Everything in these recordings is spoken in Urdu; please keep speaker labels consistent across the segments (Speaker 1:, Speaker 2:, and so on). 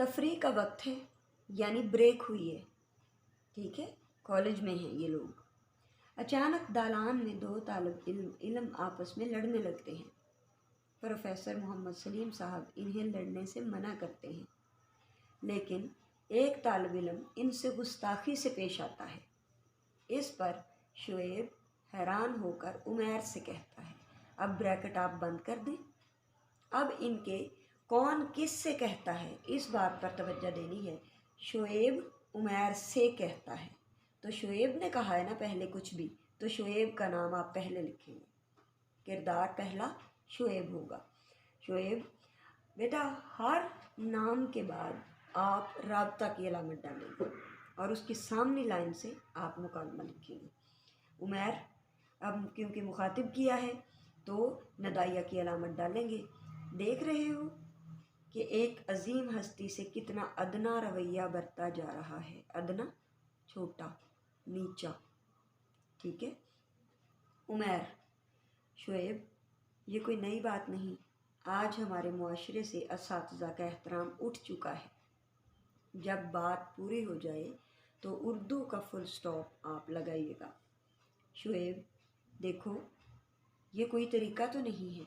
Speaker 1: تفریح کا وقت ہے، یعنی بریک ہوئی ہے، ٹھیک ہے، کالج میں ہیں یہ لوگ۔ اچانک دالان میں دو طالب علم آپس میں لڑنے لگتے ہیں۔ پروفیسر محمد سلیم صاحب انہیں لڑنے سے منع کرتے ہیں، لیکن ایک طالب علم ان سے گستاخی سے پیش آتا ہے۔ اس پر شعیب حیران ہو کر عمیر سے کہتا ہے، اب بریکٹ آپ بند کر دیں۔ اب ان کے کون کس سے کہتا ہے اس بات پر توجہ دینی ہے۔ شعیب عمیر سے کہتا ہے، تو شعیب نے کہا ہے نا پہلے کچھ بھی، تو شعیب کا نام آپ پہلے لکھیں گے، کردار پہلا شعیب ہوگا۔ شعیب بیٹا، ہر نام کے بعد آپ رابطہ کی علامت ڈالیں گے اور اس کی سامنے لائن سے آپ مکالمہ لکھیں گے۔ عمیر، اب کیونکہ مخاطب کیا ہے تو ندائیہ کی علامت ڈالیں گے۔ دیکھ رہے ہو کہ ایک عظیم ہستی سے کتنا ادنا رویہ برتا جا رہا ہے۔ ادنا چھوٹا، نیچا، ٹھیک ہے۔ عمیر، شعیب، یہ کوئی نئی بات نہیں، آج ہمارے معاشرے سے اساتذہ کا احترام اٹھ چکا ہے۔ جب بات پوری ہو جائے تو اردو کا فل سٹاپ آپ لگائیے گا۔ شعیب، دیکھو یہ کوئی طریقہ تو نہیں ہے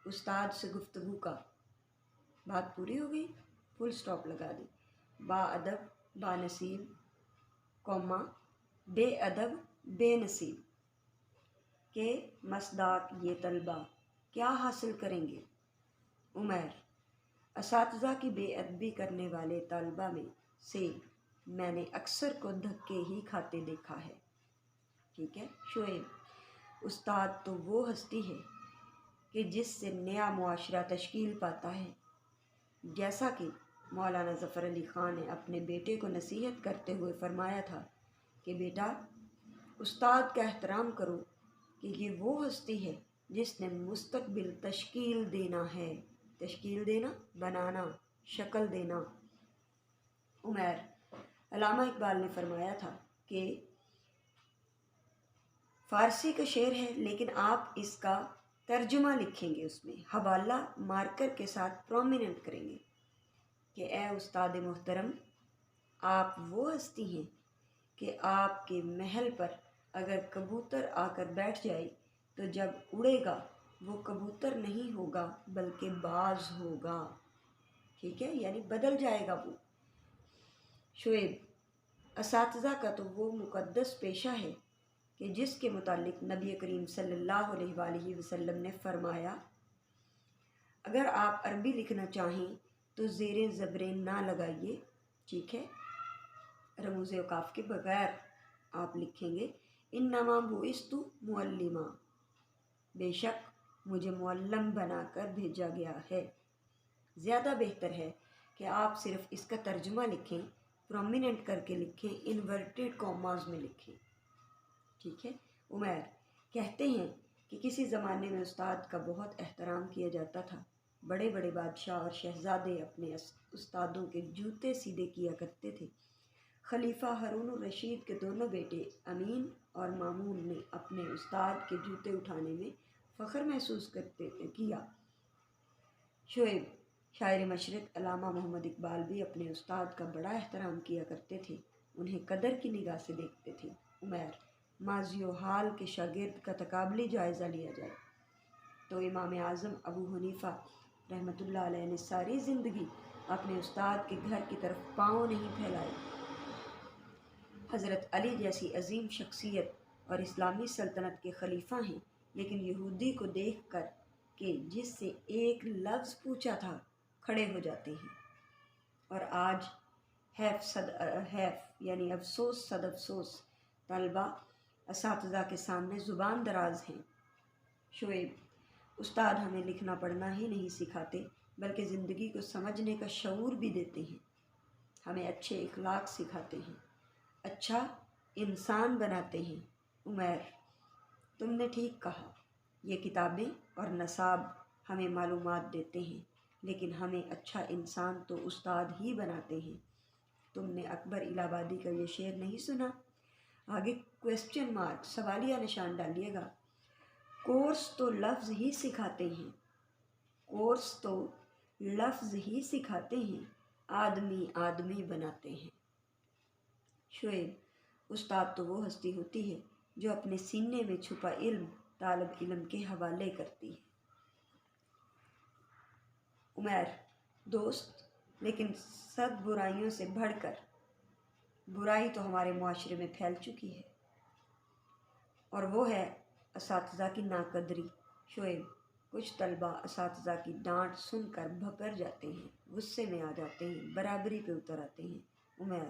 Speaker 1: استاد سے گفتگو کا۔ بات پوری ہو گئی، فل سٹاپ لگا دی۔ با ادب با نصیب، کوما، بے ادب بے نصیب کے مصداق یہ طلبہ کیا حاصل کریں گے؟ عمیر، اساتذہ کی بے ادبی کرنے والے طلبہ میں سے میں نے اکثر کو دھکے ہی کھاتے دیکھا ہے، ٹھیک ہے۔ شعیب، استاد تو وہ ہستی ہے کہ جس سے نیا معاشرہ تشکیل پاتا ہے۔ جیسا کہ مولانا ظفر علی خان نے اپنے بیٹے کو نصیحت کرتے ہوئے فرمایا تھا کہ بیٹا، استاد کا احترام کرو کہ یہ وہ ہستی ہے جس نے مستقبل تشکیل دینا ہے۔ تشکیل دینا، بنانا، شکل دینا۔ عمیر، علامہ اقبال نے فرمایا تھا کہ فارسی کا شعر ہے لیکن آپ اس کا ترجمہ لکھیں گے، اس میں حوالہ مارکر کے ساتھ پرومیننٹ کریں گے کہ اے استاد محترم، آپ وہ ہستی ہیں کہ آپ کے محل پر اگر کبوتر آ کر بیٹھ جائے تو جب اڑے گا وہ کبوتر نہیں ہوگا بلکہ باز ہوگا، ٹھیک ہے، یعنی بدل جائے گا وہ۔ شعیب، اساتذہ کا تو وہ مقدس پیشہ ہے کہ جس کے متعلق نبی کریم صلی اللہ علیہ وآلہ وسلم نے فرمایا، اگر آپ عربی لکھنا چاہیں تو زیریں زبریں نہ لگائیے، ٹھیک ہے، رموز اوقاف کے بغیر آپ لکھیں گے، انما بعثت معلما، بے شک مجھے معلم بنا کر بھیجا گیا ہے۔ زیادہ بہتر ہے کہ آپ صرف اس کا ترجمہ لکھیں، پرومیننٹ کر کے لکھیں، انورٹیڈ کاماز میں لکھیں، ٹھیک ہے۔ عمیر کہتے ہیں کہ کسی زمانے میں استاد کا بہت احترام کیا جاتا تھا۔ بڑے بڑے بادشاہ اور شہزادے اپنے استادوں کے جوتے سیدھے کیا کرتے تھے۔ خلیفہ ہارون الرشید کے دونوں بیٹے امین اور مامون نے اپنے استاد کے جوتے اٹھانے میں فخر محسوس کیا۔ شعیب، شاعر مشرق علامہ محمد اقبال بھی اپنے استاد کا بڑا احترام کیا کرتے تھے، انہیں قدر کی نگاہ سے دیکھتے تھے۔ عمیر، ماضی و حال کے شاگرد کا تقابلی جائزہ لیا جائے تو امام اعظم ابو حنیفہ رحمۃ اللہ علیہ نے ساری زندگی اپنے استاد کے گھر کی طرف پاؤں نہیں پھیلائے۔ حضرت علی جیسی عظیم شخصیت اور اسلامی سلطنت کے خلیفہ ہیں، لیکن یہودی کو دیکھ کر کہ جس سے ایک لفظ پوچھا تھا کھڑے ہو جاتے ہیں۔ اور آج حیف یعنی افسوس صد افسوس، طلبہ اساتذہ کے سامنے زبان دراز ہیں۔ شعیب، استاد ہمیں لکھنا پڑھنا ہی نہیں سکھاتے بلکہ زندگی کو سمجھنے کا شعور بھی دیتے ہیں، ہمیں اچھے اخلاق سکھاتے ہیں، اچھا انسان بناتے ہیں۔ عمیر، تم نے ٹھیک کہا، یہ کتابیں اور نصاب ہمیں معلومات دیتے ہیں لیکن ہمیں اچھا انسان تو استاد ہی بناتے ہیں۔ تم نے اکبر الہ آبادی کا یہ شعر نہیں سنا؟ آگے کویسچن مارک، سوالیہ نشان ڈالیے گا۔ کورس تو لفظ ہی سکھاتے ہیں، کورس تو لفظ ہی سکھاتے ہیں، آدمی آدمی بناتے ہیں۔ شعیب: استاد تو وہ ہستی ہوتی ہے جو اپنے سینے میں چھپا علم طالب علم کے حوالے کرتی ہے۔ عمیر: دوست، لیکن صد برائیوں سے بڑھ کر برائی تو ہمارے معاشرے میں پھیل چکی ہے، اور وہ ہے اساتذہ کی ناقدری۔ شعیب: کچھ طلباء اساتذہ کی ڈانٹ سن کر بھپر جاتے ہیں، غصے میں آ جاتے ہیں، برابری پہ اتر آتے ہیں۔ عمیر: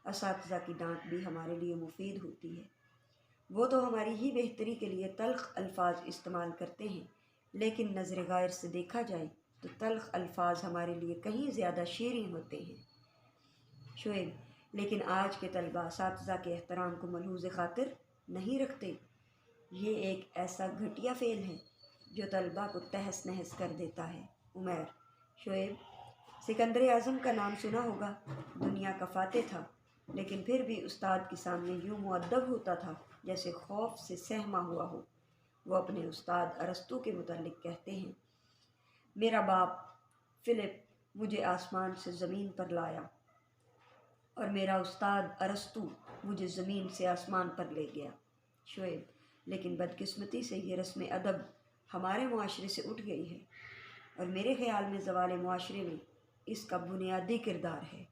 Speaker 1: اساتذہ کی ڈانٹ بھی ہمارے لیے مفید ہوتی ہے، وہ تو ہماری ہی بہتری کے لیے تلخ الفاظ استعمال کرتے ہیں، لیکن نظر غائر سے دیکھا جائے تو تلخ الفاظ ہمارے لیے کہیں زیادہ شیریں ہوتے ہیں۔ شعیب: لیکن آج کے طلباء اساتذہ کے احترام کو ملحوظ خاطر نہیں رکھتے، یہ ایک ایسا گھٹیا فعل ہے جو طلباء کو تہس نہس کر دیتا ہے۔ عمیر: شعیب: سکندر اعظم کا نام سنا ہوگا، دنیا کا فاتح تھا، لیکن پھر بھی استاد کے سامنے یوں مؤدب ہوتا تھا جیسے خوف سے سہما ہوا ہو۔ وہ اپنے استاد ارسطو کے متعلق کہتے ہیں: میرا باپ فلپ مجھے آسمان سے زمین پر لایا، اور میرا استاد ارسطو مجھے زمین سے آسمان پر لے گیا۔ شعیب: لیکن بدقسمتی سے یہ رسم ادب ہمارے معاشرے سے اٹھ گئی ہے، اور میرے خیال میں زوال معاشرے میں اس کا بنیادی کردار ہے۔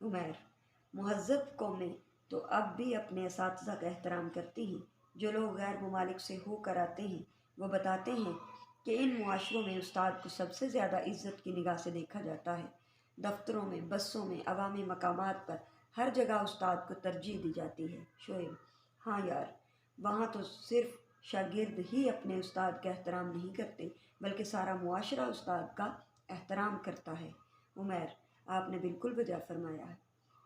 Speaker 1: عمیر: مہذب قومیں تو اب بھی اپنے اساتذہ کا احترام کرتی ہیں۔ جو لوگ غیر ممالک سے ہو کر آتے ہیں وہ بتاتے ہیں کہ ان معاشروں میں استاد کو سب سے زیادہ عزت کی نگاہ سے دیکھا جاتا ہے۔ دفتروں میں، بسوں میں، عوامی مقامات پر ہر جگہ استاد کو ترجیح دی جاتی ہے۔ شعیب: ہاں یار، وہاں تو صرف شاگرد ہی اپنے استاد کا احترام نہیں کرتے بلکہ سارا معاشرہ استاد کا احترام کرتا ہے۔ عمیر: آپ نے بالکل بجا فرمایا ہے۔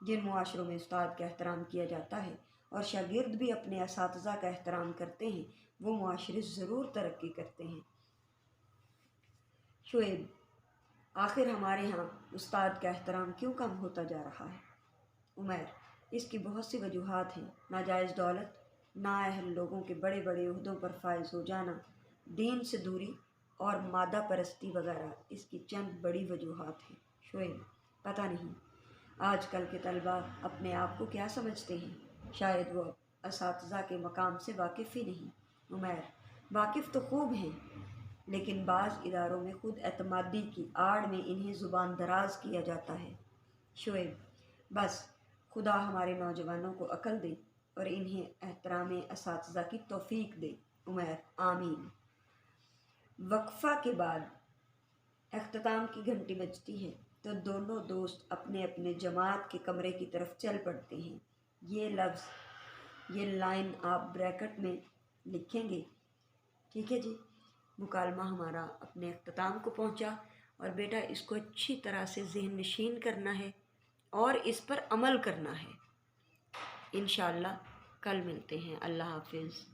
Speaker 1: جن معاشروں میں استاد کا احترام کیا جاتا ہے اور شاگرد بھی اپنے اساتذہ کا احترام کرتے ہیں وہ معاشرے ضرور ترقی کرتے ہیں۔ شعیب: آخر ہمارے ہاں استاد کا احترام کیوں کم ہوتا جا رہا ہے؟ عمیر: اس کی بہت سی وجوہات ہیں۔ ناجائز دولت، نااہل لوگوں کے بڑے بڑے عہدوں پر فائز ہو جانا، دین سے دوری اور مادہ پرستی وغیرہ اس کی چند بڑی وجوہات ہیں۔ شعیب: پتہ نہیں آج کل کے طلباء اپنے آپ کو کیا سمجھتے ہیں، شاید وہ اساتذہ کے مقام سے واقف ہی نہیں۔ عمیر: واقف تو خوب ہیں، لیکن بعض اداروں میں خود اعتمادی کی آڑ میں انہیں زبان دراز کیا جاتا ہے۔ شعیب: بس خدا ہمارے نوجوانوں کو عقل دے اور انہیں احترام اساتذہ کی توفیق دے۔ عمیر: آمین۔ وقفہ کے بعد اختتام کی گھنٹی بجتی ہے تو دونوں دوست اپنے اپنے جماعت کے کمرے کی طرف چل پڑتے ہیں۔ یہ لائن آپ بریکٹ میں لکھیں گے، ٹھیک ہے جی؟ مکالمہ ہمارا اپنے اختتام کو پہنچا، اور بیٹا اس کو اچھی طرح سے ذہن نشین کرنا ہے اور اس پر عمل کرنا ہے۔ انشاءاللہ کل ملتے ہیں۔ اللہ حافظ۔